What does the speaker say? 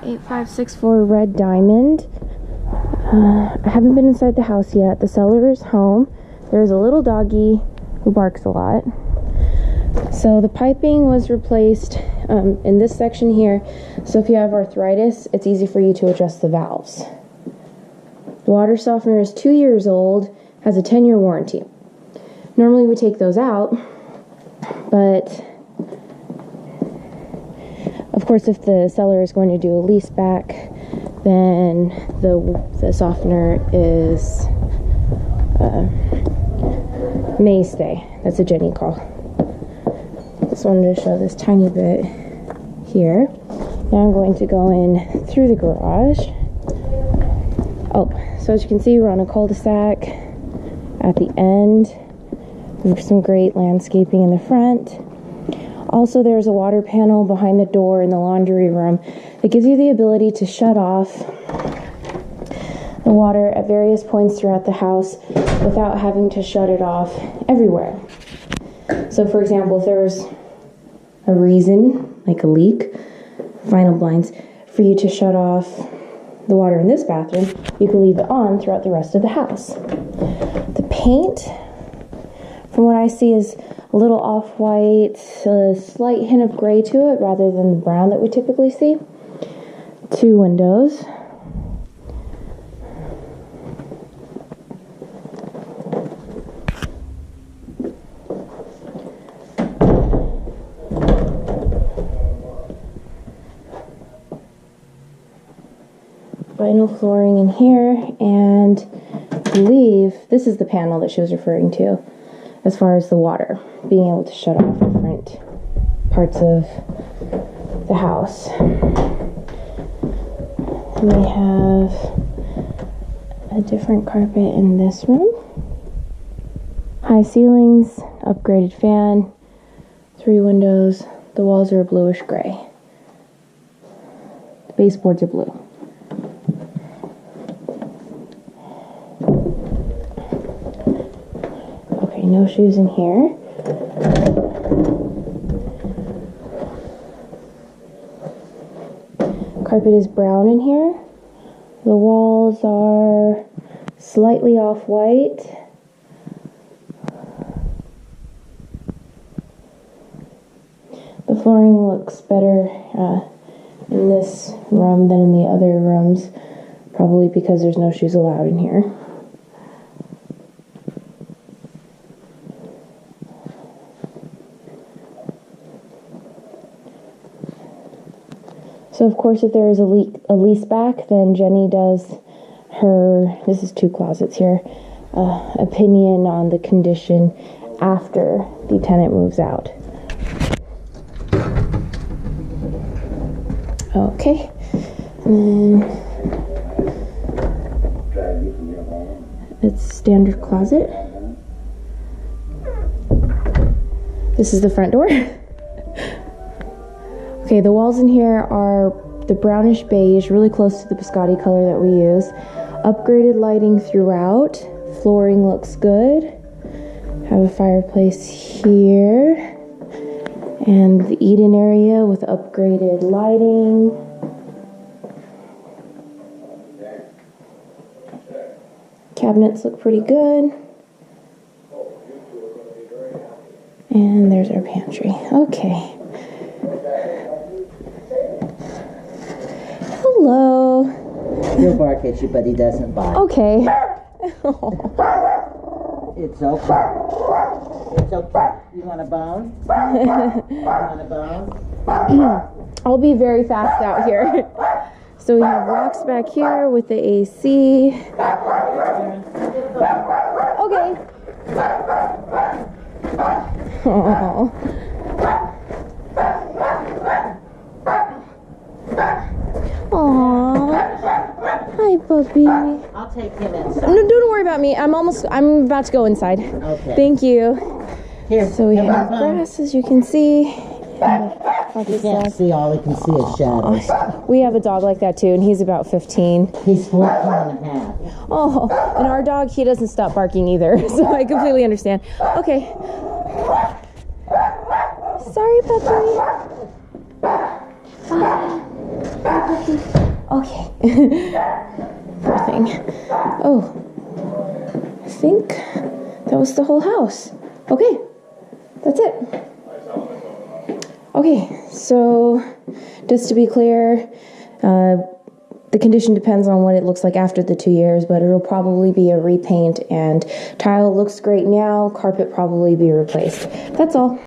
8564 Red Diamond. I haven't been inside the house yet. The seller is home. There's a little doggy who barks a lot. So the piping was replaced in this section here. So if you have arthritis, it's easy for you to adjust the valves. The water softener is 2 years old, has a 10-year warranty. Normally we take those out, but of course if the seller is going to do a lease back, then the softener is may stay. That's a Jenny call. Just wanted to show this tiny bit here. Now I'm going to go in through the garage. Oh, so as you can see, we're on a cul-de-sac at the end. There's some great landscaping in the front. Also, there's a water panel behind the door in the laundry room that gives you the ability to shut off the water at various points throughout the house without having to shut it off everywhere. So for example, if there's a reason, like a leak, vinyl blinds, for you to shut off the water in this bathroom, you can leave it on throughout the rest of the house. The paint, from what I see, is a little off-white, a slight hint of gray to it rather than the brown that we typically see. 2 windows. Vinyl flooring in here, and I believe this is the panel that she was referring to as far as the water, being able to shut off different parts of the house. And we have a different carpet in this room. High ceilings, upgraded fan, 3 windows. The walls are bluish gray. The baseboards are blue. Okay, no shoes in here. Carpet is brown in here. The walls are slightly off-white. The flooring looks better in this room than in the other rooms, probably because there's no shoes allowed in here. So of course, if there is a lease back, then Jenny does her, this is 2 closets here, opinion on the condition after the tenant moves out. Okay, and then it's standard closet. This is the front door. Okay, the walls in here are the brownish beige, really close to the biscotti color that we use. Upgraded lighting throughout. Flooring looks good. Have a fireplace here. And the eat-in area with upgraded lighting. Cabinets look pretty good. And there's our pantry. Okay. Hello. He'll bark at you, but he doesn't bite. Okay. It's okay. It's okay. You want a bone? You want a bone? I'll be very fast out here. So we have rocks back here with the AC. Okay. Aww. Aww. Hi, puppy. I'll take him inside. No, don't worry about me. I'm about to go inside. Okay. Thank you. Here. So we have grass, as you can see. You can't see, all we can see is shadows. We have a dog like that too, and he's about 15. He's 14 and a half. Oh, and our dog, he doesn't stop barking either, so I completely understand. Okay. Sorry, puppy. Okay. Poor thing. Oh, I think that was the whole house. Okay, that's it. Okay, so just to be clear, the condition depends on what it looks like after the 2 years, but it'll probably be a repaint, and tile looks great now, carpet probably be replaced. That's all.